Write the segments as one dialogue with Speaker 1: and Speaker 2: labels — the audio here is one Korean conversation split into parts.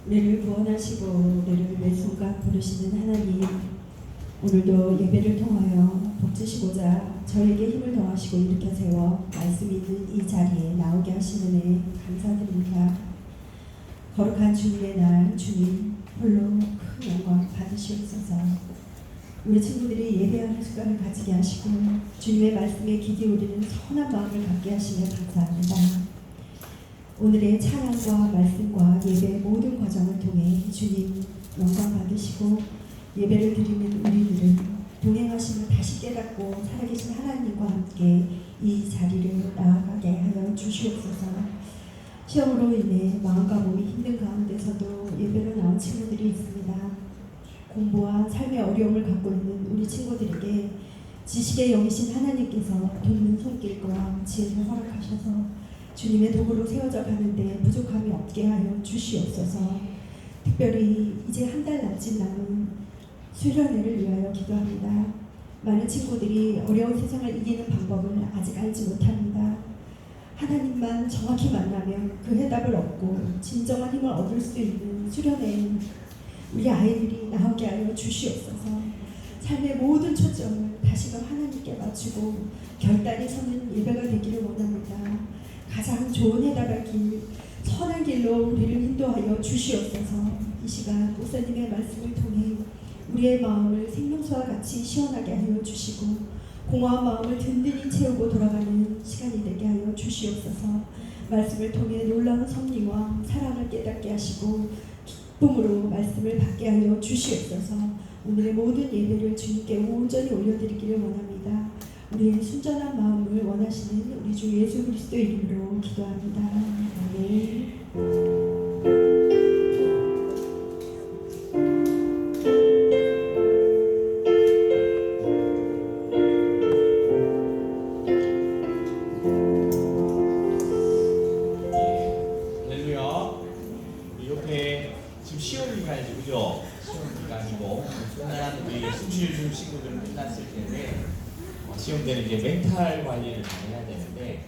Speaker 1: 우리를 구원하시고 우리를 매 순간 부르시는 하나님, 오늘도 예배를 통하여 복주시고자 저에게 힘을 더하시고 일으켜 세워 말씀 있는 이 자리에 나오게 하시는 애 감사드립니다. 거룩한 주님의 날, 주님 홀로 큰 영광 받으시옵소서. 우리 친구들이 예배하는 습관을 가지게 하시고 주님의 말씀에 귀 기울이는 선한 마음을 갖게 하시며 감사합니다. 오늘의 찬양과 말씀과 예배의 모든 과정을 통해 주님 영광 받으시고 예배를 드리는 우리들은 동행하시는 다시 깨닫고 살아계신 하나님과 함께 이 자리를 나아가게 하여 주시옵소서. 시험으로 인해 마음과 몸이 힘든 가운데서도 예배로 나온 친구들이 있습니다. 공부와 삶의 어려움을 갖고 있는 우리 친구들에게 지식의 영이신 하나님께서 돕는 손길과 지혜를 허락하셔서 주님의 도구로 세워져 가는데 부족함이 없게 하여 주시옵소서. 특별히 이제 한 달 남짓 남은 수련회를 위하여 기도합니다. 많은 친구들이 어려운 세상을 이기는 방법을 아직 알지 못합니다. 하나님만 정확히 만나면 그 해답을 얻고 진정한 힘을 얻을 수 있는 수련회에 우리 아이들이 나오게 하여 주시옵소서. 삶의 모든 초점을 다시금 하나님께 맞추고 결단이 서는 예배가 되기를 원합니다. 가장 좋은 해답의 길, 선한 길로 우리를 인도하여 주시옵소서. 이 시간 목사님의 말씀을 통해 우리의 마음을 생명수와 같이 시원하게 하여 주시고 공허한 마음을 든든히 채우고 돌아가는 시간이 되게 하여 주시옵소서. 말씀을 통해 놀라운 섭리와 사랑을 깨닫게 하시고 기쁨으로 말씀을 받게 하여 주시옵소서. 오늘의 모든 예배를 주님께 온전히 올려드리기를 원합니다. 우리의 순전한 마음을 원하시는 우리 주 예수 그리스도 이름으로 기도합니다. 아멘.
Speaker 2: 할렐루야. 우리 옆에 지금 시험 기간이죠, 그죠? 시험 기간이고 끝난 우리 숨쉬는 친구들은 끝났을 텐데 시험 때는 이제 멘탈 관리를 잘 해야 되는데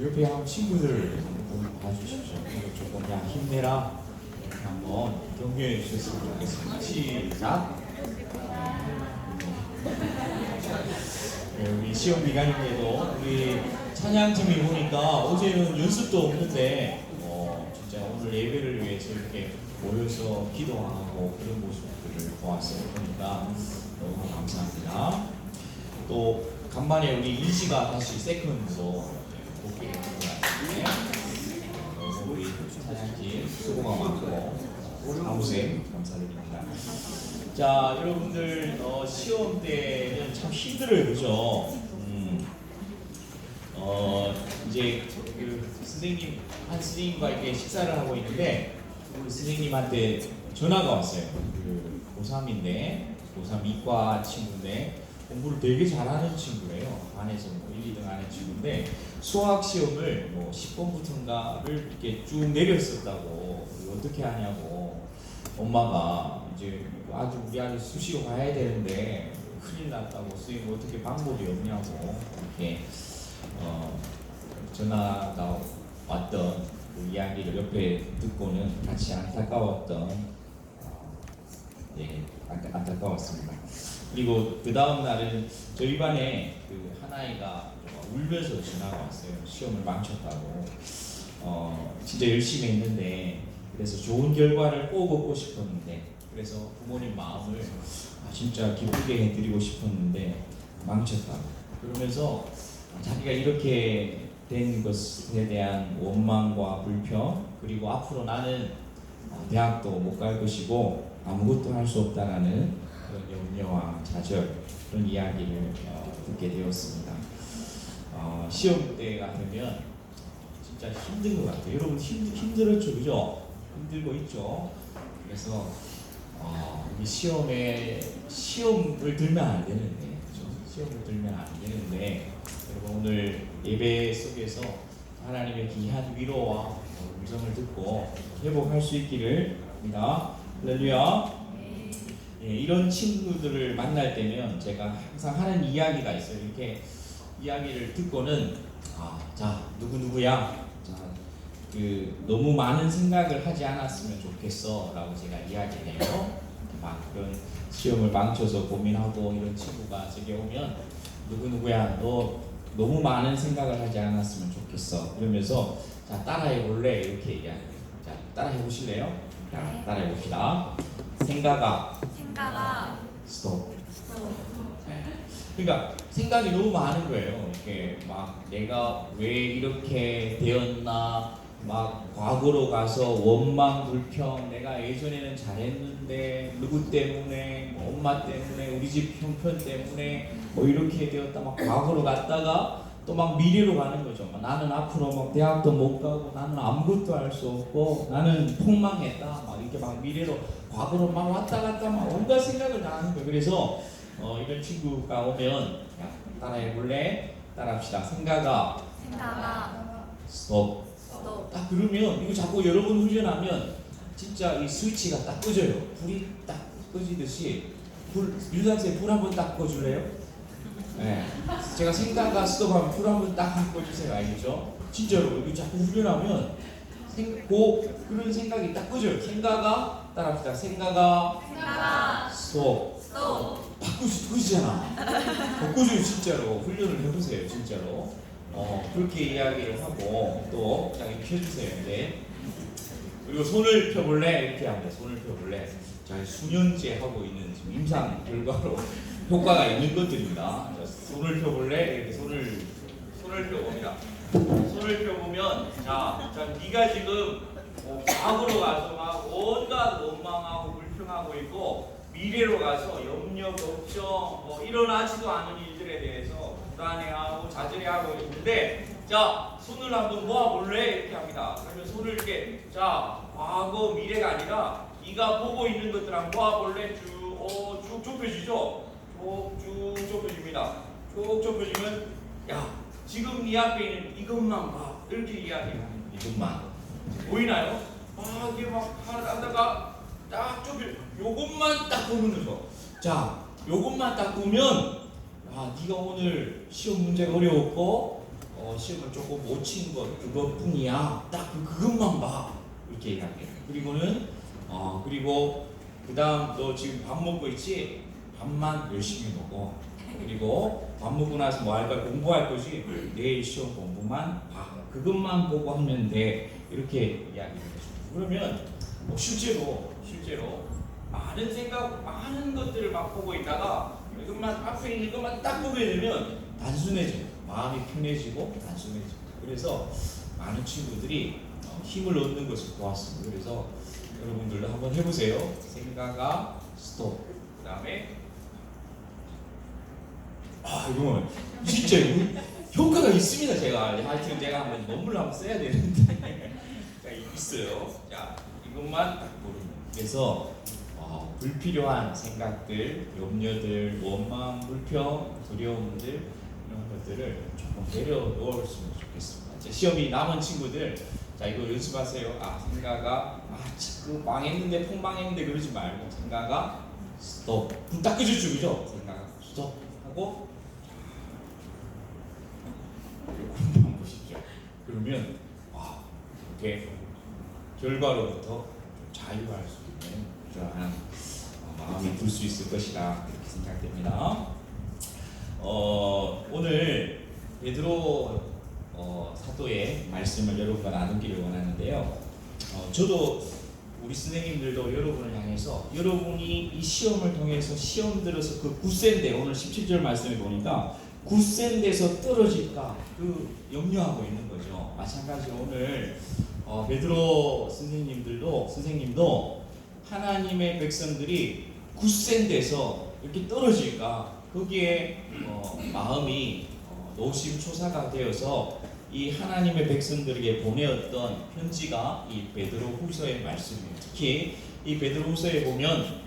Speaker 2: 옆에 한 친구들 한번 봐주십시오. 조금 그냥 힘내라 이렇게 한번 격려해 주셨으면 좋겠습니다. 시작. 네, 우리 시험 기간인데도 우리 찬양팀이 보니까 어제는 연습도 없는데 진짜 오늘 예배를 위해서 이렇게 모여서 기도하고 그런 모습들을 보았어요. 그러니까 너무 감사합니다. 또 간만에 우리 이지가 다시 세컨드로 복귀해 준 것 같은데 너무 우리 찬양팀 수고가 많고 아무쌤 감사드립니다. 자, 여러분들 시험 때는 참 힘들어요, 그죠? 이제 그 선생님 한 선생님과 이렇게 식사를 하고 있는데 그 선생님한테 전화가 왔어요. 그 고3인데 고3 이과 친구인데 공부를 되게 잘하는 친구예요. 반에서 뭐 1, 2등 하는 친구인데 수학 시험을 뭐 10번부터인가를 이렇게 쭉 내렸었다고 어떻게 하냐고 엄마가 이제 우리 아들 수시로 가야 되는데 큰일 났다고 선생님 어떻게 방법이 없냐고 이렇게 전화가 왔던 그 이야기를 옆에 듣고는 같이 안타까웠던 안타까웠습니다. 그리고 그 다음 날은 저희 반에 그 한 아이가 울면서 전화가 왔어요. 시험을 망쳤다고. 진짜 열심히 했는데 그래서 좋은 결과를 꼭 얻고 싶었는데 그래서 부모님 마음을 진짜 기쁘게 해드리고 싶었는데 망쳤다고. 그러면서 자기가 이렇게 된 것에 대한 원망과 불평 그리고 앞으로 나는 대학도 못 갈 것이고 아무것도 할 수 없다라는 그런 염려와 좌절 그런 이야기를 듣게 되었습니다. 시험 때가 되면 진짜 힘든 것 같아요. 여러분 힘들었죠, 그죠? 힘들고 있죠. 그래서 이 시험을 들면 안 되는데, 그죠? 시험을 들면 안 되는데, 여러분 오늘 예배 속에서 하나님의 귀한 위로와 음성을 듣고 회복할 수 있기를 합니다. 할렐루야. 예, 이런 친구들을 만날 때면 제가 항상 하는 이야기가 있어요. 이렇게 이야기를 듣고는 자 누구야, 자 너무 많은 생각을 하지 않았으면 좋겠어라고 제가 이야기해요. 막 그런 시험을 망쳐서 고민하고 이런 친구가 제게 오면 누구야 너 너무 많은 생각을 하지 않았으면 좋겠어 그러면서 자 따라해 볼래 이렇게 얘기해요. 자 따라해 보실래요? 자 따라해 봅시다. 생각아 스톱. 네. 그러니까 생각이 너무 많은 거예요. 이렇게 막 내가 왜 이렇게 되었나, 막 과거로 가서 원망, 불평, 내가 예전에는 잘했는데 누구 때문에, 뭐 엄마 때문에, 우리 집 형편 때문에 뭐 이렇게 되었다. 막 과거로 갔다가 또 막 미래로 가는 거죠. 막 나는 앞으로 막 대학도 못 가고 나는 아무것도 할 수 없고 나는 폭망했다. 막 이렇게 막 미래로 과거로 막 왔다 갔다 막 온갖 생각을 다 하는 거예요. 그래서 이런 친구가 오면 따라해 볼래? 따라합시다. 생각아 스톱. 딱 그러면 이거 자꾸 여러 번 훈련하면 진짜 이 스위치가 딱 꺼져요. 불이 딱 꺼지듯이 유산소에 불 한번 딱 꺼줄래요? 네. 제가 생각과 스톱하면 불 한번 딱 꺼주세요. 알겠죠? 진짜로 이거 자꾸 훈련하면 그런 생각이 딱 꺼져요. 생각아 따라합시다. 생각아 스톱. 바꾸시잖아. 바꾸세요 진짜로. 훈련을 해보세요 진짜로. 그렇게 이야기를 하고 또 자, 이렇게 해주세요. 네. 그리고 손을 펴볼래? 이렇게 합니다. 손을 펴볼래? 자, 수년째 하고 있는 지금 임상 결과로 효과가 있는 것들입니다. 자, 손을 펴볼래? 이렇게 손을 펴봅니다. 손을 펴보면 자 네가 지금 과거로 가서 막 온갖 원망하고 불평하고 있고 미래로 가서 염려, 걱정, 뭐 일어나지도 않은 일들에 대해서 불안해하고 자절해하고 있는데 자 손을 한번 모아볼래? 이렇게 합니다. 그러면 손을 이렇게 자 과거 미래가 아니라 네가 보고 있는 것들 한번 모아볼래? 쭉 좁혀지죠? 쭉 좁혀집니다. 쭉 좁혀지면 야 지금 네 앞에 있는 이것만 봐 이렇게 이야기하는 이것만 보이나요? 이게 막 하다가 딱 좁혀 요것만 딱 보는 거죠. 자 요것만 딱 보면 네가 오늘 시험 문제가 어려웠고 시험을 조금 못 친 것 그것뿐이야. 딱 그것만 봐 이렇게 이야기해요. 그리고는 그리고 그 다음 너 지금 밥 먹고 있지? 밥만 열심히 먹어. 그리고 밥 먹고 나서 뭐 할 거야? 공부할 거지? 내일 시험 공부만 봐. 그것만 보고 하면 돼. 이렇게 이야기를 해줘. 그러면 실제로 많은 생각, 많은 것들을 막 보고 있다가 이것만 앞에 있는 것만 딱 보게 되면 단순해져요. 마음이 편해지고 단순해지고. 그래서 많은 친구들이 힘을 얻는 것을 보았습니다. 그래서 여러분들도 한번 해보세요. 생각아 스톱. 그 다음에 이거 진짜 효과가 있습니다. 하여튼 제가 한번 논문을 한번 써야 되는데 자, 있어요. 자 이것만 딱 보는 거예요. 그래서 불필요한 생각들, 염려들, 원망, 불평, 두려움들 이런 것들을 조금 내려놓았으면 좋겠습니다. 이제 시험이 남은 친구들 자 이거 연습하세요. 생각아 그 망했는데 폭망했는데 그러지 말고 생각아 스톱. 불 딱 끄셨죠, 그죠? 생각아 스톱 하고 한번 보시죠. 그러면 이렇게 결과로부터 자유할 수 있는 그러한 마음이 들 수 있을 것이라 그렇게 생각됩니다. 오늘 베드로 사도의 말씀을 여러분과 나누기를 원하는데요. 저도 우리 선생님들도 여러분을 향해서 여러분이 이 시험을 통해서 시험 들어서 그 굳센데 오늘 17절 말씀에 보니까 굳센 데서 떨어질까 그 염려하고 있는 거죠. 마찬가지로 오늘 베드로 선생님도 하나님의 백성들이 굳센 데서 이렇게 떨어질까 거기에 마음이 노심초사가 되어서 이 하나님의 백성들에게 보내었던 편지가 이 베드로 후서의 말씀이에요. 특히 이 베드로 후서에 보면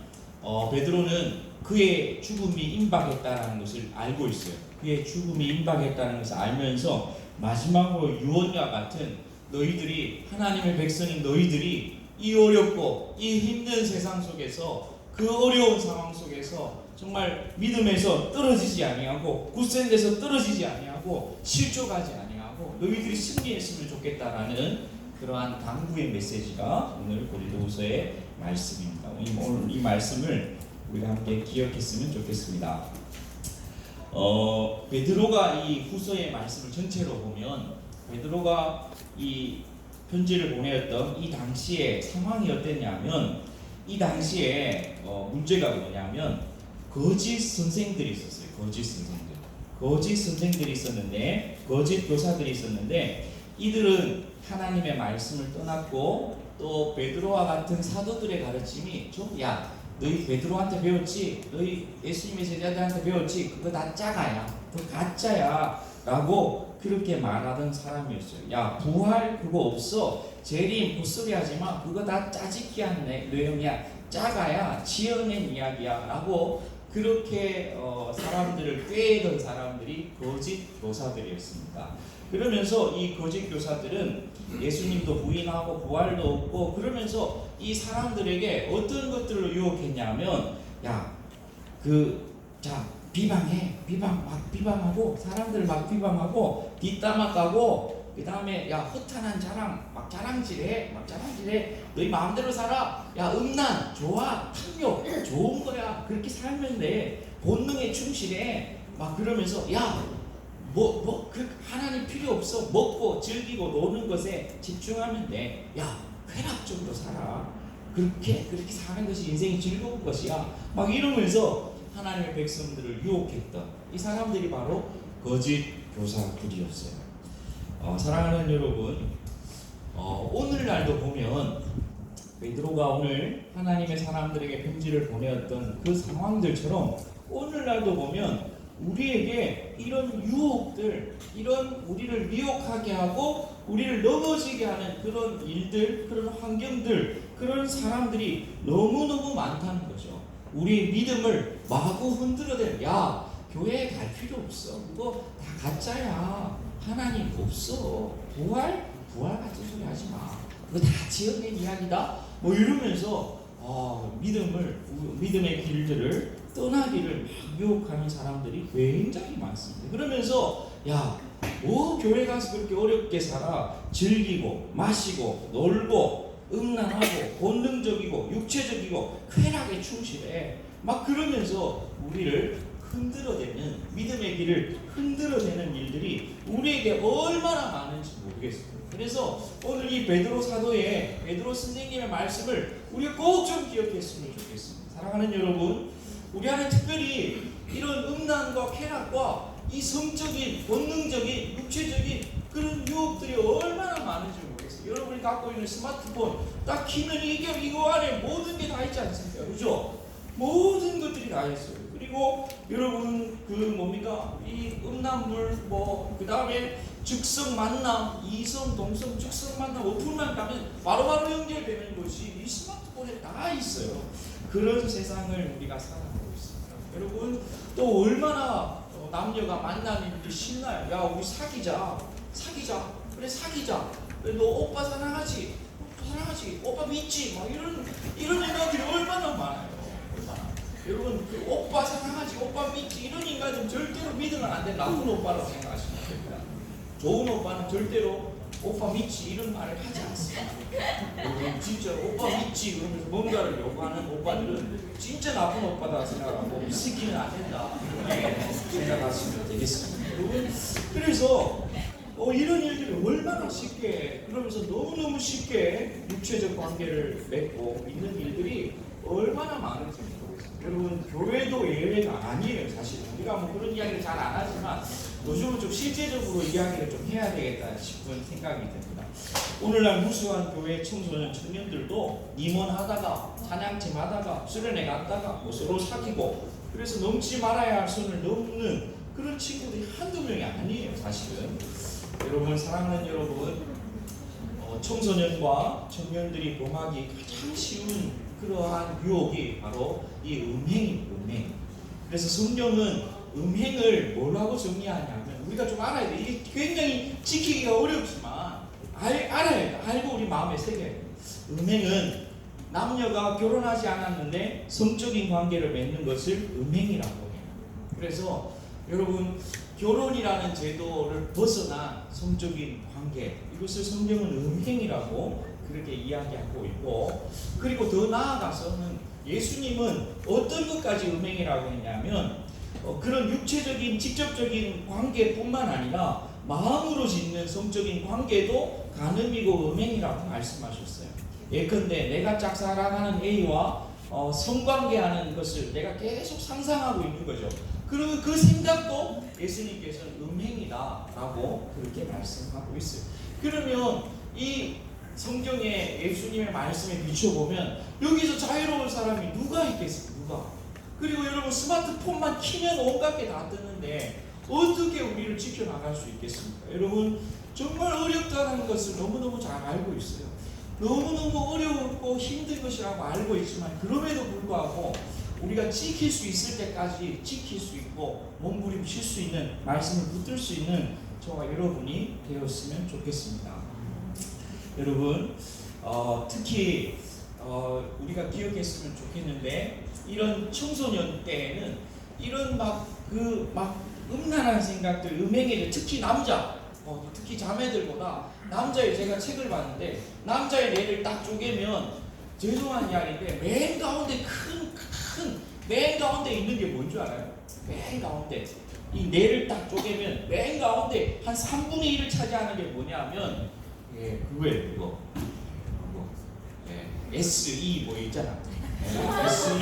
Speaker 2: 베드로는 그의 죽음이 임박했다는 것을 알고 있어요. 그의 죽음이 임박했다는 것을 알면서 마지막으로 유언과 같은 너희들이 하나님의 백성인 너희들이 이 어렵고 이 힘든 세상 속에서 그 어려운 상황 속에서 정말 믿음에서 떨어지지 아니하고 굳센 데서 떨어지지 아니하고 실족하지 아니하고 너희들이 승리했으면 좋겠다라는 그러한 당부의 메시지가 오늘 고린도후서의 말씀입니다. 오늘 이 말씀을 우리가 함께 기억했으면 좋겠습니다. 베드로가 이 후서의 말씀을 전체로 보면 베드로가 이 편지를 보내었던 이 당시의 상황이 어땠냐면 이 당시에 문제가 뭐냐면 거짓 선생들이 있었어요. 거짓 선생들이 있었는데 거짓 교사들이 있었는데 이들은 하나님의 말씀을 떠났고 또 베드로와 같은 사도들의 가르침이 좀 너희 베드로한테 배웠지? 너희 예수님의 제자들한테 배웠지? 그거 다 짜가야. 그거 가짜야. 라고 그렇게 말하던 사람이었어요. 부활 그거 없어. 재림 헛소리 하지마. 그거 다 짜집기한 내용이야. 짜가야. 지어낸 이야기야. 라고 그렇게 사람들을 꾀던 사람들이 거짓 교사들이었습니다. 그러면서 이 거짓 교사들은 예수님도 부인하고 부활도 없고 그러면서 이 사람들에게 어떤 것들로 유혹했냐면 비방하고 사람들 막 비방하고 뒷담화 까고 그 다음에 허탄한 자랑질해 너희 마음대로 살아 음란 좋아 탐욕 좋은 거야 그렇게 살면 돼 본능에 충실해 막 그러면서 그 하나님 필요 없어 먹고 즐기고 노는 것에 집중하면 돼 쾌락적으로 살아 그렇게 사는 것이 인생이 즐거운 것이야 막 이러면서 하나님의 백성들을 유혹했던 이 사람들이 바로 거짓 교사들이었어요. 사랑하는 여러분, 오늘날도 보면 베드로가 오늘 하나님의 사람들에게 편지를 보내었던 그 상황들처럼 오늘날도 보면 우리에게 이런 유혹들, 이런 우리를 미혹하게 하고 우리를 넘어지게 하는 그런 일들, 그런 환경들, 그런 사람들이 너무너무 많다는 거죠. 우리의 믿음을 마구 흔들어대는 교회에 갈 필요 없어. 그거 다 가짜야. 하나님 없어. 부활 같은 소리 하지 마. 그거 다 지어낸 이야기다. 뭐 이러면서 믿음의 길들을 떠나기를 막 유혹하는 사람들이 굉장히 많습니다. 그러면서 교회 가서 그렇게 어렵게 살아 즐기고 마시고 놀고 음란하고 본능적이고 육체적이고 쾌락에 충실해 막 그러면서 우리를 흔들어대는 믿음의 길을 흔들어대는 일들이 우리에게 얼마나 많은지 모르겠어요. 그래서 오늘 이 베드로 사도의 베드로 선생님의 말씀을 우리가 꼭 좀 기억했으면 좋겠습니다. 사랑하는 여러분, 우리 안에 특별히 이런 음란과 쾌락과 이 성적인 본능적인 육체적인 그런 유혹들이 얼마나 많은지 모르겠어요. 여러분이 갖고 있는 스마트폰 딱 키면 이거 안에 모든 게 다 있지 않습니까? 그죠? 모든 것들이 다 있어요. 그리고 여러분 이 음란물 그 다음에 즉석 만남, 이성, 동성, 즉석 만남 어플만 가면 바로바로 연결되는 것이 이 스마트폰에 다 있어요. 그런 세상을 우리가 살아가고 있습니다. 여러분 또 얼마나 남녀가 만나면 우리 신나요. 우리 사귀자. 그래 사귀자. 그래 너 오빠 사랑하지? 오빠 믿지? 막 이런 인간들이 얼마나 많아요. 여러분 오빠 사랑하지? 오빠 믿지? 이런 인간은 절대로 믿으면 안 돼. 나쁜 오빠라고 생각하시면 됩니다. 좋은 오빠는 절대로 오빠 믿지? 이런 말을 하지 않습니다. 여러분 진짜 오빠 믿지? 그러면서 뭔가를 요구하는 오빠들은 진짜 나쁜 오빠다 생각하고 믿기는 안 된다. 이렇게 생각하시면 되겠습니다. 여러분 그래서 이런 일들이 얼마나 쉽게 그러면서 너무너무 쉽게 육체적 관계를 맺고 있는 일들이 얼마나 많은지 모르겠습니다. 여러분 교회도 예외가 아니에요. 사실 우리가 그런 이야기를 잘 안 하지만 요즘은 좀 실제적으로 이야기를 좀 해야 되겠다 싶은 생각이 듭니다. 오늘날 무수한 교회 청소년 청년들도 임원하다가 찬양팀 하다가 수련회 갔다가 서로 사귀고 그래서 넘지 말아야 할 선을 넘는 그런 친구들이 한두 명이 아니에요. 사실은 여러분 사랑하는 여러분 청소년과 청년들이 범하기 가장 쉬운 그러한 유혹이 바로 이 음행입니다. 그래서 성경은 음행을 뭐라고 정의하냐면 우리가 좀 알아야 돼. 이게 굉장히 지키기가 어렵지만 알아야 돼. 알고 우리 마음에 새겨야 돼. 음행은 남녀가 결혼하지 않았는데 성적인 관계를 맺는 것을 음행이라고 해요. 그래서 여러분 결혼이라는 제도를 벗어난 성적인 관계, 이것을 성경은 음행이라고 그렇게 이야기하고 있고, 그리고 더 나아가서는 예수님은 어떤 것까지 음행이라고 했냐면 그런 육체적인 직접적인 관계뿐만 아니라 마음으로 짓는 성적인 관계도 간음이고 음행이라고 말씀하셨어요. 예컨대 내가 짝사랑하는 A와 성관계하는 것을 내가 계속 상상하고 있는 거죠. 그리고 그 생각도 예수님께서는 음행이다라고 그렇게 말씀하고 있어요. 그러면 이 성경에 예수님의 말씀에 비춰보면 여기서 자유로운 사람이 누가 있겠습니까? 누가? 그리고 여러분 스마트폰만 키면 온갖 게 다 뜨는데 어떻게 우리를 지켜나갈 수 있겠습니까? 여러분 정말 어렵다는 것을 너무너무 잘 알고 있어요. 너무너무 어렵고 힘든 것이라고 알고 있지만 그럼에도 불구하고 우리가 지킬 수 있을 때까지 지킬 수 있고 몸부림칠 수 있는 말씀을 붙들 수 있는 저와 여러분이 되었으면 좋겠습니다. 여러분 특히 우리가 기억했으면 좋겠는데 이런 청소년 때에는 이런 막 음란한 생각들, 음행에 특히 남자, 특히 자매들보다 남자의 제가 책을 봤는데 남자의 뇌를 딱 쪼개면 죄송한 이야기인데 맨 가운데 맨 가운데 있는 게 뭔 줄 알아요? 맨 가운데 이 뇌를 딱 쪼개면 맨 가운데 한 3분의 1을 차지하는 게 뭐냐면 그거예요. 그거. SE 뭐 있잖아. SE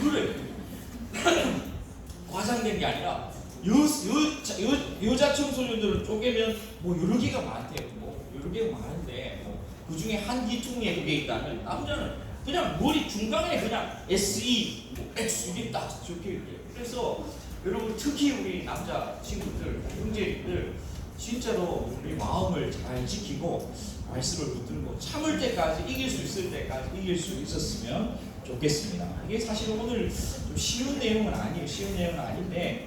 Speaker 2: 그래. 과장된 게 아니라 여자 청소년들을 쪼개면 뭐 여러 개가 많대요. 뭐 여러 개가 많은데 그 중에 한 기퉁에 그게 있다면 남자는 그냥 머리 중간에 그냥 SE, 뭐 X 이게 딱 적혀 있대요. 그래서 여러분 특히 우리 남자 친구들, 형제들 진짜로 우리 마음을 잘 지키고 말씀을 붙들고 참을 때까지 이길 수 있을 때까지 이길 수 있었으면 좋겠습니다. 이게 사실 오늘 좀 쉬운 내용은 아니에요. 쉬운 내용은 아닌데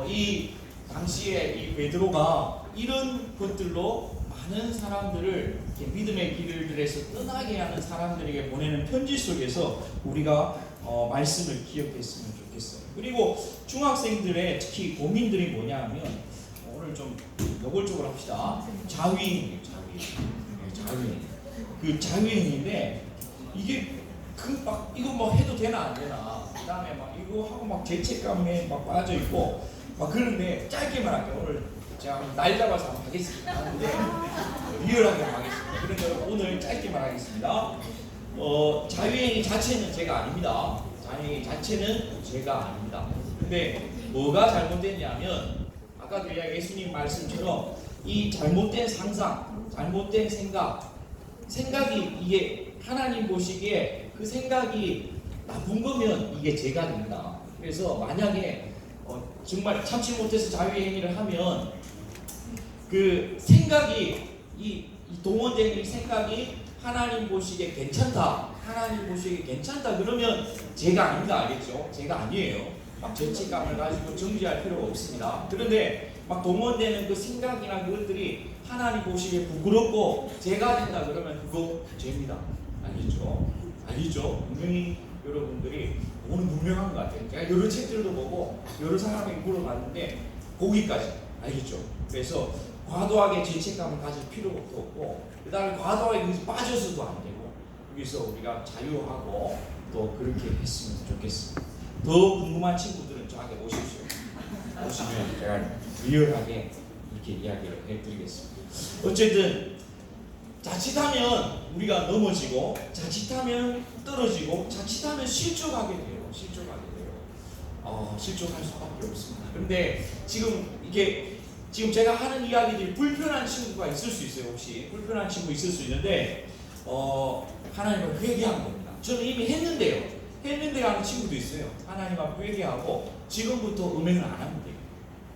Speaker 2: 이 당시에 이 베드로가 이런 것들로 많은 사람들을 믿음의 길들에서 떠나게 하는 사람들에게 보내는 편지 속에서 우리가 말씀을 기억했으면 좋겠어요. 그리고 중학생들의 특히 고민들이 뭐냐면 오늘 좀 노골적으로 합시다. 자위행이에요. 자위행. 그 자위행인데 이게 이거 뭐 해도 되나 안 되나. 그다음에 막 이거 하고 막 죄책감에 막 빠져 있고 막 그런데 짧게만 할게요. 오늘 제가 날 잡아서 한번 하겠습니다. 하는데 리얼하게 하겠습니다. 그런데 오늘 짧게만 하겠습니다. 자유행위 자체는 제가 아닙니다. 자유행위 자체는 제가 아닙니다. 근데 뭐가 잘못됐냐면 아까도 예수님 말씀처럼 이 잘못된 상상, 잘못된 생각이 이게 하나님 보시기에 그 생각이 나쁜 거면 이게 죄가 됩니다. 그래서 만약에 정말 참지 못해서 자유행위를 하면 그 생각이 이 동원된 이 생각이 하나님 보시기에 괜찮다. 하나님 보시기에 괜찮다. 그러면 죄가 아닙니다. 알겠죠? 죄가 아니에요. 막 죄책감을 가지고 정지할 필요가 없습니다. 그런데 막 동원되는 그 생각이나 그것들이 하나님 보시기에 부끄럽고 죄가 된다 그러면 그거 죄입니다. 알겠죠? 알겠죠? 분명히 여러분들이 오늘 분명한 것 같아요. 제가 여러 책들도 보고 여러 사람에게 물어봤는데 거기까지 알겠죠? 그래서 과도하게 죄책감을 가질 필요가 없고 그 다음에 과도하게 빠져서도 안 되고 여기서 우리가 자유하고 또 그렇게 했으면 좋겠습니다. 더 궁금한 친구들은 저한테 오십시오. 오시면 제가 리얼하게 이렇게 이야기를 해드리겠습니다. 어쨌든 자칫하면 우리가 넘어지고 자칫하면 떨어지고 자칫하면 실족하게 돼요. 실족할 수밖에 없습니다. 그런데 지금 제가 하는 이야기들이 불편한 친구가 있을 수 있어요. 혹시 불편한 친구 있을 수 있는데 하나님을 회개한 겁니다. 저는 이미 했는데요 하는 친구도 있어요. 하나님 앞에 회개하고 지금부터 음행을 안 하면 돼요.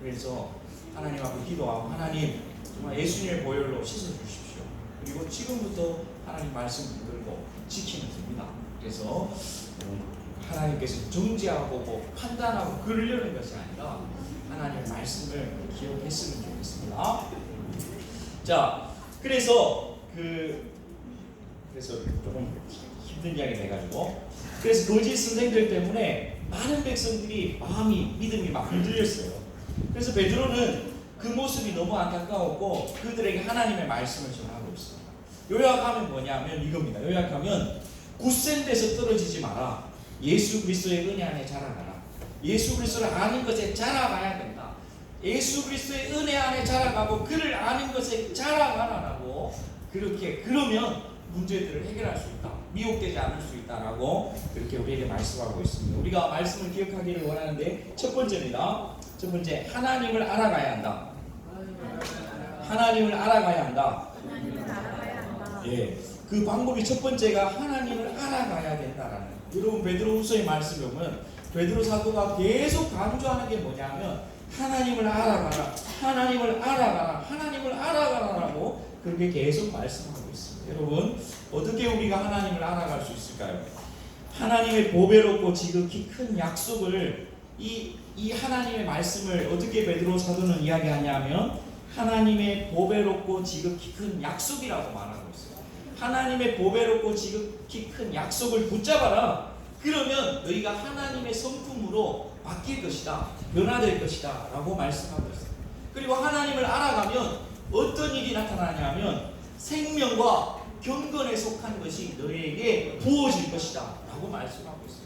Speaker 2: 그래서 하나님 앞에 기도하고 하나님 정말 예수님의 보혈로 씻어주십시오. 그리고 지금부터 하나님 말씀 붙들고 지키면 됩니다. 그래서 하나님께서 정죄하고 뭐 판단하고 그러려는 것이 아니라 하나님의 말씀을 기억했으면 좋겠습니다. 자, 그래서 조금 힘든 이야기 돼가지고 그래서 거짓 선생들 때문에 많은 백성들이 믿음이 막 흔들렸어요. 그래서 베드로는 그 모습이 너무 안타까웠고 그들에게 하나님의 말씀을 전하고 있습니다. 요약하면 뭐냐면 이겁니다. 요약하면 굳센 데서 떨어지지 마라. 예수 그리스도의 은혜 안에 자라가라. 예수 그리스도를 아는 것에 자라가야 된다. 예수 그리스도의 은혜 안에 자라가고 그를 아는 것에 자라가라라고 그렇게 그러면 문제들을 해결할 수 있다. 미혹되지 않을 수 있다라고 그렇게 우리에게 말씀하고 있습니다. 우리가 말씀을 기억하기를 원하는데 첫 번째입니다. 첫 번째, 하나님을 알아가야 한다. 하나님을 알아가야 한다. 예, 그 방법이 첫 번째가 하나님을 알아가야 된다라는. 여러분 베드로후서의 말씀을 보면 베드로 사도가 계속 강조하는 게 뭐냐면 하나님을 알아가라, 하나님을 알아가라, 하나님을 알아가라라고 그렇게 계속 말씀하고 있습니다. 여러분 어떻게 우리가 하나님을 알아갈 수 있을까요? 하나님의 보배롭고 지극히 큰 약속을 이 하나님의 말씀을 어떻게 베드로 사도는 이야기하냐면 하나님의 보배롭고 지극히 큰 약속이라고 말하고 있어요. 하나님의 보배롭고 지극히 큰 약속을 붙잡아라. 그러면 너희가 하나님의 성품으로 바뀔 것이다. 변화될 것이다. 라고 말씀하고 있어요. 그리고 하나님을 알아가면 어떤 일이 나타나냐면 생명과 경건에 속한 것이 너희에게 부어질 것이다. 라고 말씀하고 있어요.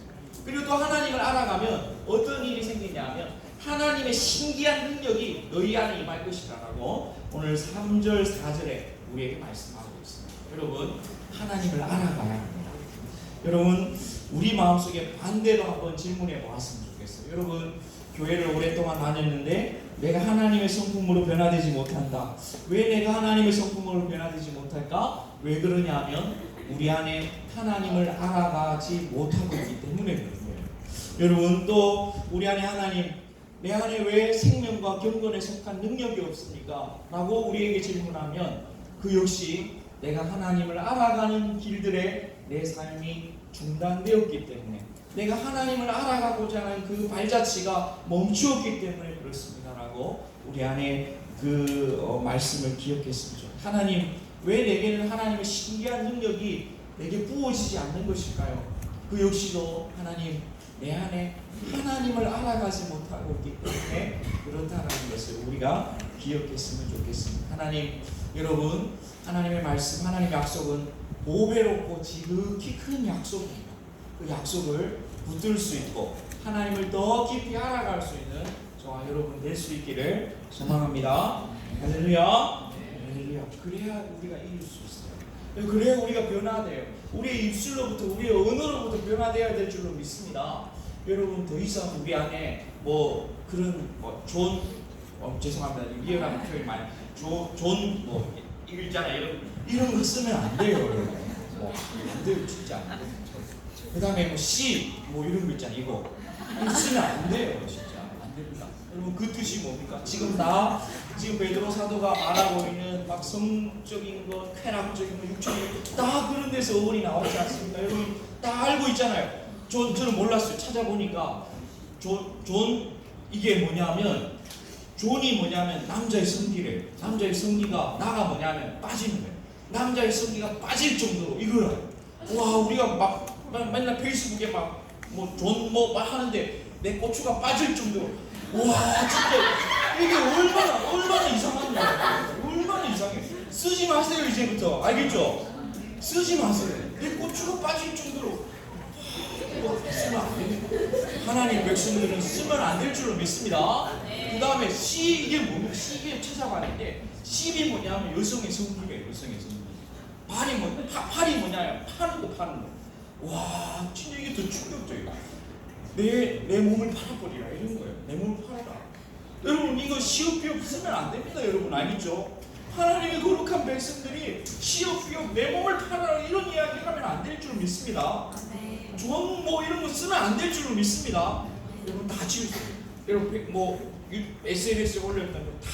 Speaker 2: 그리고 또 하나님을 알아가면 어떤 일이 생기냐면 하나님의 신기한 능력이 너희 안에 임할 것이다. 라고 오늘 3절 4절에 우리에게 말씀하고 있습니다. 여러분 하나님을 알아가야 합니다. 여러분 우리 마음속에 반대로 한번 질문해 보았으면 좋겠어요. 여러분 교회를 오랫동안 다녔는데 내가 하나님의 성품으로 변화되지 못한다. 왜 내가 하나님의 성품으로 변화되지 못할까? 왜 그러냐면 우리 안에 하나님을 알아가지 못하고 있기 때문에 그런 거예요. 여러분 또 우리 안에 하나님, 내 안에 왜 생명과 경건에 속한 능력이 없습니까? 라고 우리에게 질문하면 그 역시 내가 하나님을 알아가는 길들에 내 삶이 중단되었기 때문에 내가 하나님을 알아가고자 하는 그 발자취가 멈추었기 때문에 그렇습니다라고 우리 안에 그 말씀을 기억했으면 좋겠습니다. 하나님 왜 내게는 하나님의 신기한 능력이 내게 부어지지 않는 것일까요? 그 역시도 하나님 내 안에 하나님을 알아가지 못하고 있기 때문에 그렇다는 것을 우리가 기억했으면 좋겠습니다. 하나님 여러분 하나님의 말씀 하나님의 약속은 보배롭고 지극히 큰 약속입니다. 그 약속을 붙들 수 있고 하나님을 더 깊이 알아갈 수 있는 저와 여러분 될 수 있기를 소망합니다. 할렐루야. 할렐루야. 그래야 우리가 이길 수 있어요. 그래야 우리가 변화돼요. 우리의 입술로부터 우리의 언어로부터 변화되어야 될 줄로 믿습니다. 여러분 더 이상 우리 안에 뭐 그런 좋은 죄송합니다. 위험한 표현 많이 좋은 이거 있잖아요. 이런 거 쓰면 안 돼요, 여러분. 안 돼요, 진짜 안 돼요. 그 다음에 C 이런 거 있잖아요. 이거 쓰면 안 돼요, 진짜 안 됩니다. 여러분 그 뜻이 뭡니까? 지금 베드로 사도가 말하고 있는 막 성적인 것, 쾌락적인 것, 육적인 것 다 그런 데서 어원이 나오지 않습니까? 여러분 다 알고 있잖아요. 저는 몰랐어요. 찾아보니까 존 이게 뭐냐면 존이 뭐냐면 남자의 성기래요. 남자의 성기가 나가 뭐냐면 빠지는 거예요. 남자의 성기가 빠질 정도로 이걸 알아요. 와 우리가 막 맨날 페이스북에 존 하는데 내 고추가 빠질 정도로 와 진짜 이게 얼마나 이상한 거야. 얼마나 이상해. 쓰지 마세요 이제부터. 알겠죠? 쓰지 마세요. 내 고추가 빠질 정도로 쓰면 안 됩니다. 하나님 백성들은 쓰면 안 될 줄로 믿습니다. 그 다음에 이게 뭡니까? 이게 찾아봤는데 씹이 뭐냐면 여성의 성기예요. 여성의 성기. 팔이 뭐냐면 파는 거. 와 진짜 이게 더 충격적이다. 내 몸을 팔아버리라 이런 거예요. 내 몸을 팔아라. 여러분 이거 시옷비옷 쓰면 안 됩니다. 여러분 알겠죠? 하나님의 거룩한 백성들이 시옷비옷 내 몸을 팔아라 이런 이야기를 하면 안 될 줄 믿습니다. 존 이런 거 쓰면 안 될 줄로 믿습니다. 여러분 다 지우세요. 여러분 SNS에 올렸던 거 다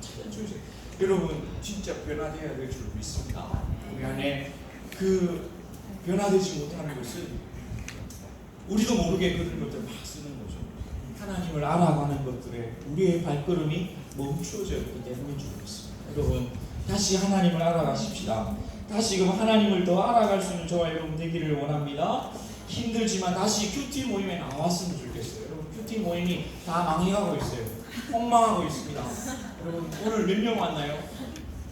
Speaker 2: 찾아주세요. 여러분 진짜 변화되어야 될 줄로 믿습니다. 우리 안에 그 변화되지 못하는 것은 우리도 모르게 그런 것들 막 쓰는 거죠. 하나님을 알아가는 것들에 우리의 발걸음이 멈추어져 있기 때문인 줄 믿습니다. 여러분 다시 하나님을 알아가십시다. 다시금 하나님을 더 알아갈 수 있는 저와 여러분 되기를 원합니다. 힘들지만 다시 큐티 모임에 나왔으면 좋겠어요. 여러분 큐티 모임이 다 망해가고 있어요. 폭망하고 있습니다. 여러분 오늘 몇 명 왔나요?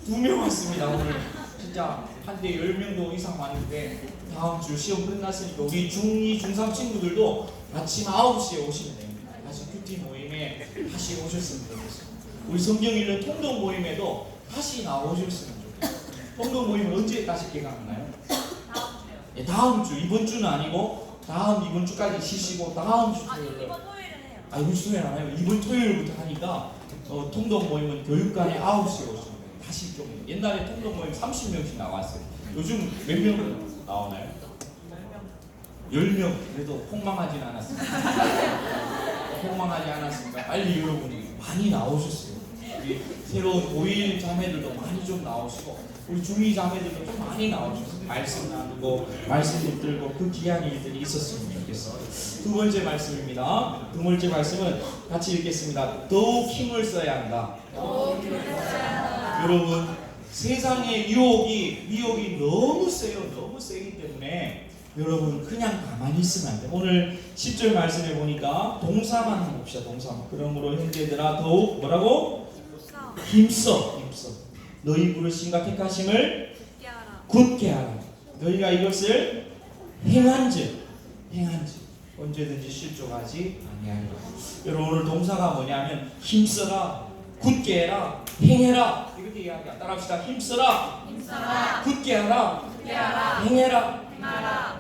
Speaker 2: 2명 왔습니다. 오늘 진짜 한때 10명도 이상 왔는데 다음 주 시험 끝났으니까 우리 중2, 중3 친구들도 아침 9시에 오시면 됩니다. 다시 큐티 모임에 다시 오셨으면 좋겠어요. 우리 성경 읽는 통독 모임에도 다시 나오셨으면 좋겠어요. 통독 모임은 언제 다시 개강하나요? 예, 다음 주, 이번 주는 아니고 이번 주까지 쉬시고 다음 주 토요일.
Speaker 3: 이번 토요일은 해요.
Speaker 2: 이번 주 토요일 안 해요. 이번 토요일부터 하니까 통독 모임은 교육관에 9시에 오시면 돼요. 다시 좀 옛날에 통독 모임 30명씩 나왔어요. 요즘 몇 명 나오나요? 10명. 그래도 폭망하진 않았습니다. 폭망하지 않았습니다. 빨리 여러분이 많이 나오셨어요. 우리 새로운 고1 자매들도 많이 좀 나오시고 우리 중2 자매들도 좀 많이 나오셨어요. 말씀 나누고 말씀 붙들고 그 귀한 일들이 있었으면 좋겠어요. 두 번째 말씀입니다. 두 번째 말씀은 같이 읽겠습니다. 더욱 힘을 써야 한다. 여러분 세상의 미혹이 너무 세요. 너무 세기 때문에 여러분 그냥 가만히 있으면 안 돼요. 오늘 10절 말씀에 보니까 동사만 한번 봅시다. 동사만. 그러므로 형제들아 더욱 뭐라고? 힘써. 너희 부르심과 택하심을 굳게 하라. 너희가 이것을 행한즉 언제든지 실족하지 아니하리라. 여러분 오늘 동사가 뭐냐면 힘써라, 굳게 해라, 행해라 이렇게 이야기합니다. 따라합시다. 힘써라, 굳게 하라, 행해라.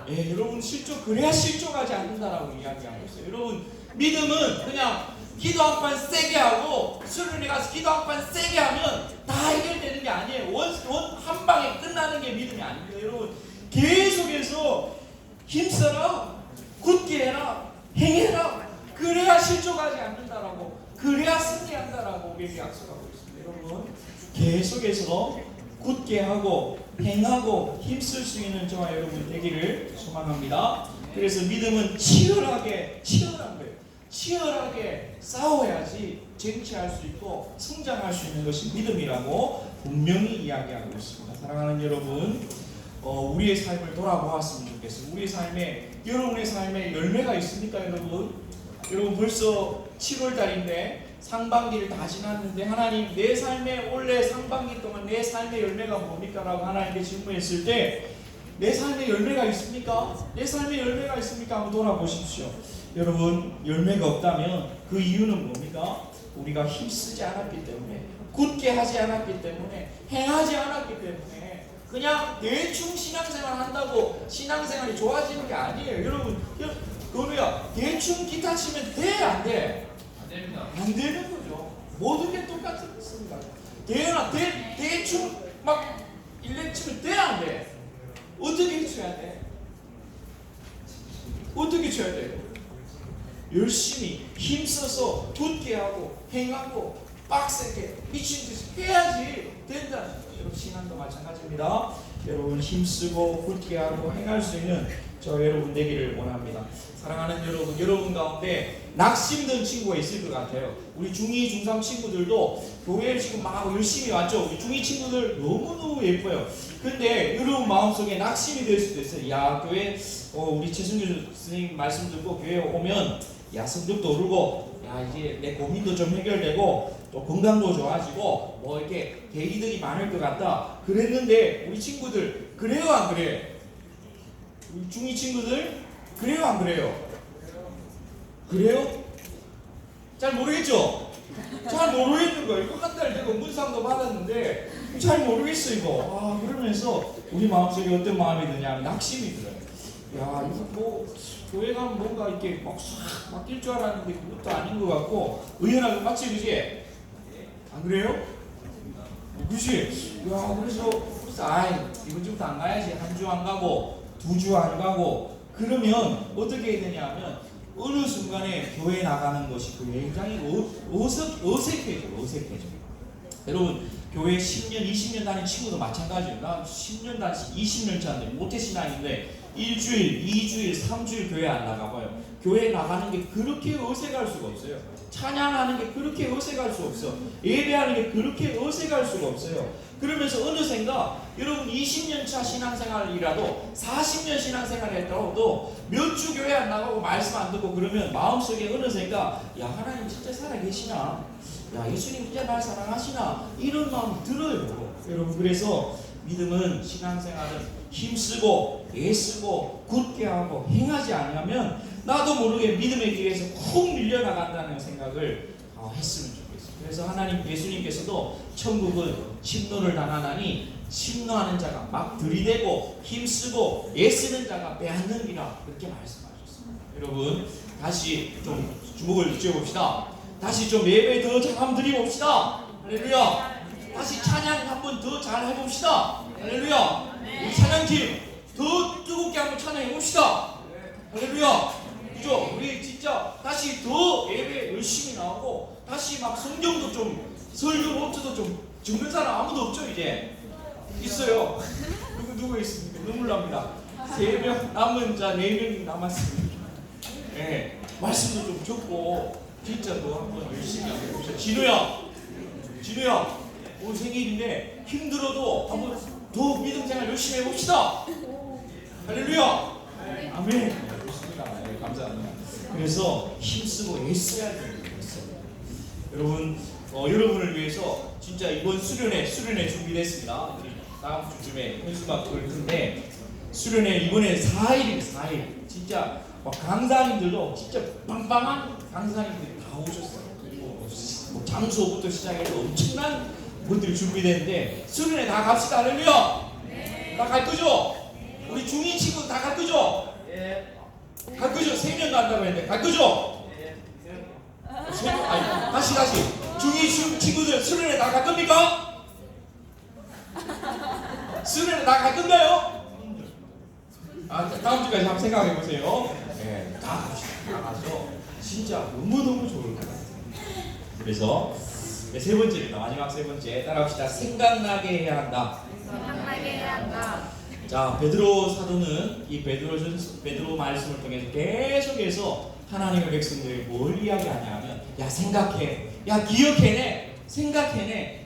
Speaker 2: 예, 여러분 그래야 실족하지 않는다라고 이야기하고 있어요. 여러분 믿음은 그냥 기도 한 판 세게 하고 수련회 가서 기도 한 판 세게 하면 다 해결되는 게 아니에요. 한 방에 끝나는 게 믿음이 아닙니다. 여러분 계속해서 힘써라, 굳게 해라, 행해라. 그래야 실족하지 않는다라고, 그래야 승리한다라고 우리에게 약속하고 있습니다. 여러분 계속해서 굳게 하고 행하고 힘쓸 수 있는 저와 여러분 되기를 소망합니다. 그래서 믿음은 치열하게 싸워야지 쟁취할 수 있고 성장할 수 있는 것이 믿음이라고 분명히 이야기하고 있습니다. 사랑하는 여러분, 우리의 삶을 돌아보았으면 좋겠습니다. 우리의 삶에, 여러분의 삶에 열매가 있습니까, 여러분? 여러분 벌써 7월달인데 상반기를 다 지났는데 하나님 내 삶에 올해 상반기 동안 내 삶의 열매가 뭡니까? 라고 하나님께 질문했을 때 내 삶의 열매가 있습니까? 내 삶의 열매가 있습니까? 한번 돌아보십시오. 여러분 열매가 없다면 그 이유는 뭡니까? 우리가 힘쓰지 않았기 때문에, 굳게 하지 않았기 때문에, 행하지 않았기 때문에 그냥 대충 신앙생활 한다고 신앙생활이 좋아지는 게 아니에요. 여러분 그거야 대충 기타 치면 돼? 안 돼?
Speaker 4: 안 됩니다.
Speaker 2: 안 되는 거죠. 모든 게 똑같습니다. 대충 막 일렉 치면 돼? 안 돼? 어떻게 쳐야 돼? 어떻게 쳐야 돼요? 열심히 힘써서 굳게 하고 행하고 빡세게 미친 듯이 해야지 된다는 거예요. 여러분 신앙도 마찬가지입니다. 여러분 힘쓰고 굳게 하고 행할 수 있는 저 여러분 되기를 원합니다. 사랑하는 여러분 가운데 낙심된 친구가 있을 것 같아요. 우리 중2, 중3 친구들도 교회에 지금 막 열심히 왔죠. 우리 중2 친구들 너무너무 예뻐요. 근데 여러분 마음속에 낙심이 될 수도 있어요. 야, 교회 우리 최승규 선생님 말씀 듣고 교회에 오면 야, 성적도 오르고 야, 이제 내 고민도 좀 해결되고 또 건강도 좋아지고 뭐 이렇게 계기들이 많을 것 같다. 그랬는데 우리 친구들 그래요, 안 그래요? 우리 중2 친구들 그래요, 안 그래요? 그래요? 잘 모르겠죠? 잘 모르겠는 거예요. 이거 한 달 되고 문상도 받았는데 잘 모르겠어 이거. 그러면서 우리 마음속에 어떤 마음이 드냐면 낙심이 들어요. 야, 이거 뭐 교회 가면 뭔가 이렇게 막 싹 바뀔 줄 알았는데 그것도 아닌 것 같고 의연하고 맞지, 그지? 안 그래요? 그지? 야, 그래서 이번 주부터 안 가야지. 한 주 안 가고 2주 안 가고 그러면 어떻게 해야 되냐면 어느 순간에 교회 나가는 것이 굉장히 어색해져. 여러분 교회 10년, 20년 다닌 친구도 마찬가지예요. 나 10년 다니 20년 차인데 모태신앙인데 일주일, 2주일, 3주일 교회 안 나가봐요. 교회 나가는 게 그렇게 어색할 수가 없어요. 찬양하는 게 그렇게 어색할 수 없어. 예배하는 게 그렇게 어색할 수가 없어요. 그러면서 어느샌가 여러분 20년 차 신앙생활이라도 40년 신앙생활을 했더라도 몇 주 교회 안 나가고 말씀 안 듣고 그러면 마음속에 어느샌가 야 하나님 진짜 살아계시나? 야 예수님 진짜 날 사랑하시나? 이런 마음이 들어요. 여러분 그래서 믿음은 신앙생활은 힘쓰고 애쓰고 굳게 하고 행하지 않으면 나도 모르게 믿음의 길에서 훅 밀려나간다는 생각을 했으면 좋겠어요. 그래서 하나님 예수님께서도 천국은 침노를 당하나니 침노하는 자가 막 들이대고 힘쓰고 애쓰는 자가 빼앗는기라 그렇게 말씀하셨습니다. 여러분 다시 좀 주목을 지어봅시다. 다시 좀 예배 더 잘 한번 드려봅시다. 할렐루야. 다시 찬양 한번 더 잘 해봅시다. 할렐루야. 우리 찬양팀 더 뜨겁게 한번 찬양해봅시다. 할렐루야. 그죠? 우리 진짜 다시 더 예배 열심히 나오고 다시 막 성경도 좀 설교 노트도 좀 적는 사람 아무도 없죠 이제? 있어요. 누구 있습니까? 눈물 납니다. 3명 남은 자 4명이 남았습니다. 네, 말씀도 좀 적고 진짜 더 한번 열심히 해보자. 진우야 오늘 생일인데 힘들어도 한번 더 믿음 생활 열심히 해봅시다. 할렐루야. 아멘. 좋습니다. 네, 감사합니다. 그래서 힘쓰고 애써야 됩니다. 여러분 여러분을 위해서 진짜 이번 수련회 준비됐습니다. 다음 주쯤에 현수막 올 텐데 수련회 이번에 4일입니다. 4일. 진짜 강사님들도 진짜 빵빵한 강사님들이 다 오셨어요. 그리고 장소부터 시작해서 엄청난 분들이 준비됐는데 수련회 다 갑시다. 할렐루야. 다 갈 거죠? 우리 중2 친구 다 갈 거죠? 갈 거죠? 3명 간다고 했는데 갈 거죠? 아니, 다시 중2 친구들 수련회 다 갈 겁니까? 수련회 다 갈 건가요? 다음 주까지 한번 생각해 보세요. 네, 다 가서 진짜 너무너무 좋을 것 같아요. 그래서 세 번째입니다. 마지막 세 번째 따라합시다. 생각나게 해야 한다.
Speaker 3: 생각나게 해야 한다.
Speaker 2: 자, 베드로 사도는 이 베드로 말씀을 통해서 계속해서 하나님의 백성들이 뭘 이야기하냐면 야 생각해, 야 기억해내, 생각해내.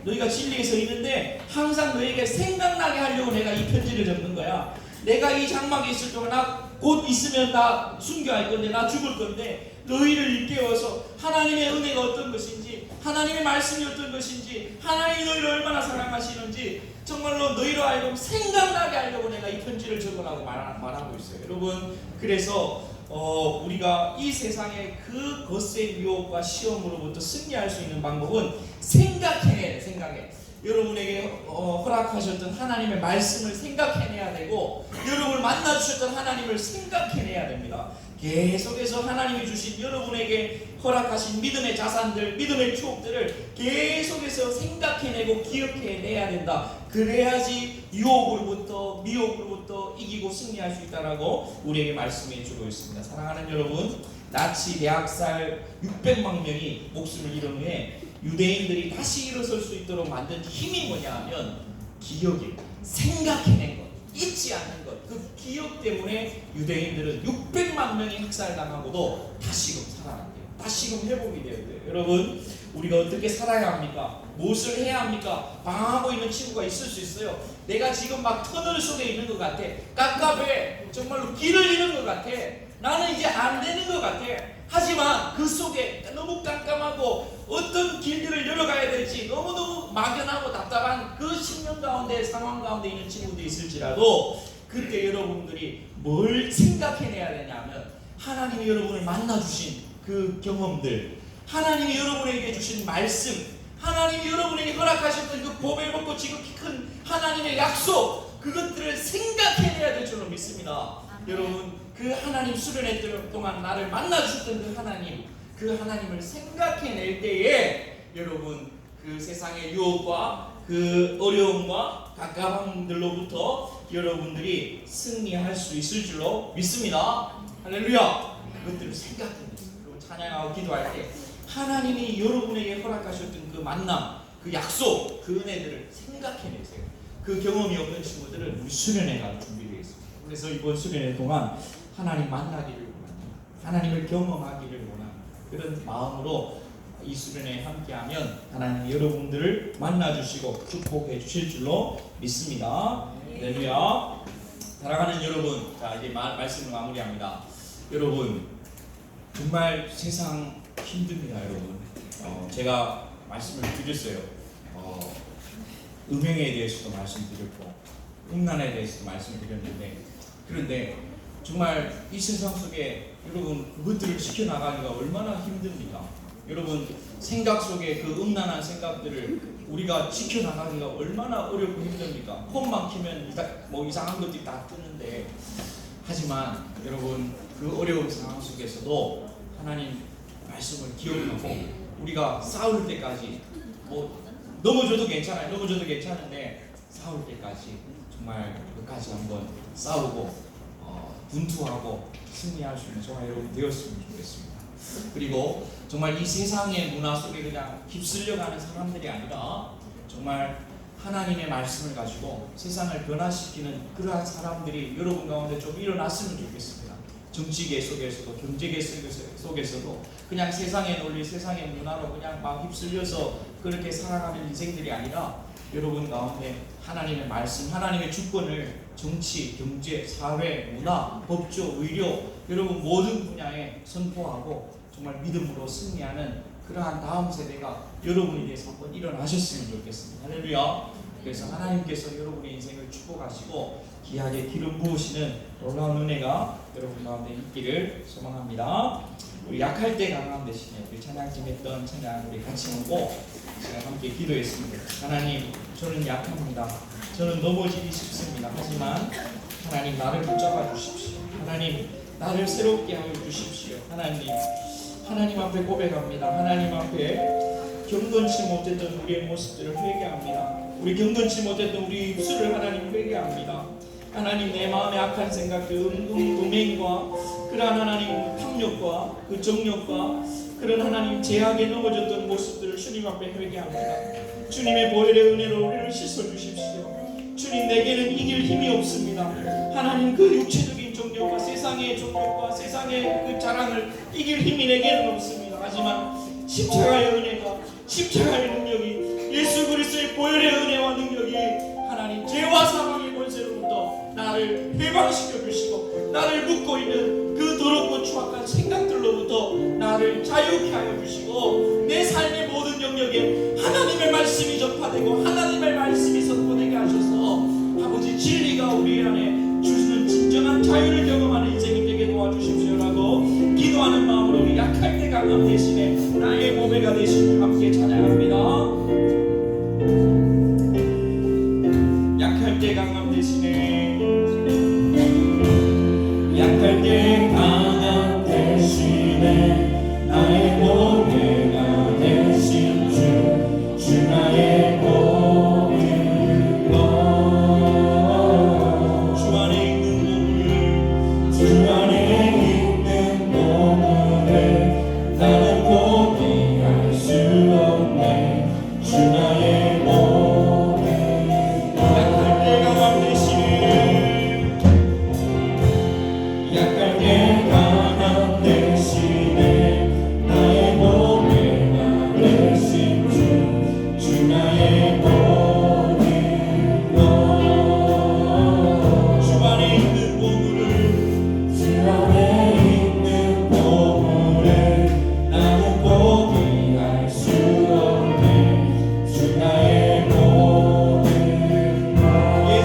Speaker 2: 너희가 진리에 서 있는데 항상 너희에게 생각나게 하려고 내가 이 편지를 적는 거야. 내가 이 장막에 있을 동안 곧 있으면 나 순교할 건데 나 죽을 건데 너희를 일깨워서 하나님의 은혜가 어떤 것인지 하나님의 말씀이 어떤 것인지 하나님이 너희를 얼마나 사랑하시는지 정말로 너희로 하여금 생각나게 하려고 내가 이 편지를 적으라고 말하고 있어요. 여러분 그래서 우리가 이 세상의 그 거센 유혹과 시험으로부터 승리할 수 있는 방법은 생각해. 여러분에게 허락하셨던 하나님의 말씀을 생각해내야 되고 여러분을 만나주셨던 하나님을 생각해내야 됩니다. 계속해서 하나님이 주신 여러분에게 허락하신 믿음의 자산들, 믿음의 추억들을 계속해서 생각해내고 기억해내야 된다. 그래야지 유혹으로부터 미혹으로부터 이기고 승리할 수 있다라고 우리에게 말씀해 주고 있습니다. 사랑하는 여러분, 나치 대학살 600만 명이 목숨을 잃은 후에 유대인들이 다시 일어설 수 있도록 만든 힘이 뭐냐 하면 기억이에요. 생각해낸 것, 잊지 않는 것. 그 기억 때문에 유대인들은 600만 명이 학살당하고도 다시금 살아난대요. 다시금 회복이 돼야 돼요. 여러분 우리가 어떻게 살아야 합니까? 무엇을 해야 합니까? 방황하고 있는 친구가 있을 수 있어요. 내가 지금 막 터널 속에 있는 것 같아. 깝깝해. 정말로 길을 잃은 것 같아. 나는 이제 안 되는 것 같아. 하지만 그 속에 너무 깜깜하고 어떤 길들을 열어가야 될지 너무너무 막연하고 답답한 그 10년 가운데 상황 가운데 있는 친구도 있을지라도 그때 여러분들이 뭘 생각해내야 되냐면 하나님이 여러분을 만나주신 그 경험들, 하나님이 여러분에게 주신 말씀, 하나님이 여러분에게 허락하셨던 그 복을 받고 지극히 큰 하나님의 약속, 그것들을 생각해내야 될 줄로 믿습니다. 여러분 그 하나님 수련회 동안 나를 만나주셨던 그 하나님을 생각해낼 때에 여러분 그 세상의 유혹과 그 어려움과 갑갑함들로부터 여러분들이 승리할 수 있을 줄로 믿습니다. 할렐루야. 그것들을 생각해내세요. 그리고 찬양하고 기도할 때 하나님이 여러분에게 허락하셨던 그 만남, 그 약속, 그 은혜들을 생각해내세요. 그 경험이 없는 친구들은 우리 수련회가 준비되어 있습니다. 그래서 이번 수련회 동안 하나님 만나기를 원합니다. 하나님을 경험하기를 원하는 그런 마음으로 이 수련회에 함께하면 하나님 여러분들을 만나주시고 축복해 주실 줄로 믿습니다. 할렐루야. 사랑하는 여러분, 자 이제 말씀을 마무리합니다. 여러분 정말 세상 힘듭니다, 여러분. 제가 말씀을 드렸어요. 음행에 대해서도 말씀드렸고 음란에 대해서도 말씀드렸는데, 그런데 정말 이 세상 속에 여러분 그것들을 지켜나가기가 얼마나 힘듭니까? 여러분 생각 속에 그 음란한 생각들을 우리가 지켜나가기가 얼마나 어렵고 힘듭니까? 폰만 키면 뭐 이상한 것들이 다 뜨는데, 하지만 여러분 그 어려운 상황 속에서도 하나님 말씀을 기억하고 우리가 싸울 때까지 뭐 넘어져도 괜찮아요. 넘어져도 괜찮은데 싸울 때까지 정말 끝까지 한번 싸우고 분투하고 승리할 수 있는 저와 여러분 되었으면 좋겠습니다. 그리고 정말 이 세상의 문화 속에 그냥 휩쓸려가는 사람들이 아니라 정말 하나님의 말씀을 가지고 세상을 변화시키는 그러한 사람들이 여러분 가운데 좀 일어났으면 좋겠습니다. 정치계 속에서도 경제계 속에서도 그냥 세상의 논리, 세상의 문화로 그냥 막 휩쓸려서 그렇게 살아가는 인생들이 아니라 여러분 가운데 하나님의 말씀, 하나님의 주권을 정치, 경제, 사회, 문화, 법조, 의료 여러분 모든 분야에 선포하고 정말 믿음으로 승리하는 그러한 다음 세대가 여러분에 대해서 한번 일어나셨으면 좋겠습니다. 할렐루야. 그래서 하나님께서 여러분의 인생을 축복하시고 귀하게 기름 부으시는 놀라운 은혜가 여러분 가운데 있기를 소망합니다. 우리 약할 때 강함 대신에 우리 찬양팀 했던 찬양 우리 같이 하고 제가 함께 기도했습니다. 하나님, 저는 약합니다. 저는 넘어지기 쉽습니다. 하지만 하나님 나를 붙잡아 주십시오. 하나님 나를 새롭게 하여 주십시오. 하나님 앞에 고백합니다. 하나님 앞에 경건치 못했던 우리의 모습들을 회개합니다. 우리 경건치 못했던 우리 입술을 하나님 회개합니다. 하나님 내 마음의 악한 생각들, 음행과 그러한 하나님 탐욕과 그 정욕과 그런 하나님 제약에 넘어졌던 모습들을 주님 앞에 회개합니다. 주님의 보혈의 은혜로 우리를 씻어주십시오. 주님, 내게는 이길 힘이 없습니다. 하나님 그 육체적인 정욕과 세상의 정욕과 세상의 그 자랑을 이길 힘이 내게는 없습니다. 하지만 십자가의 은혜가, 십자가의 능력이, 예수 그리스도의 보혈의 은혜와 능력이 하나님 죄와 사망의 권세로부터 나를 해방시켜 주시고 나를 묶고 있는 그 더럽고 추악한 생각들로부터 나를 자유케 하여 주시고 내 삶의 모든 영역에 하나님의 말씀이 전파되고 하나님의 말씀이 선포되게 하셔서 아버지 진리가 우리 안에 주시는 진정한 자유를 경험하는 인생이 되게 도와주십시오라고 기도하는 마음으로 우리 약할 때 강함 대신에 나의 보배가 되시니 함께 찬양합니다. 약할 때 강함 대신에 약할 때 강함 대신에 나의 보배가 되시니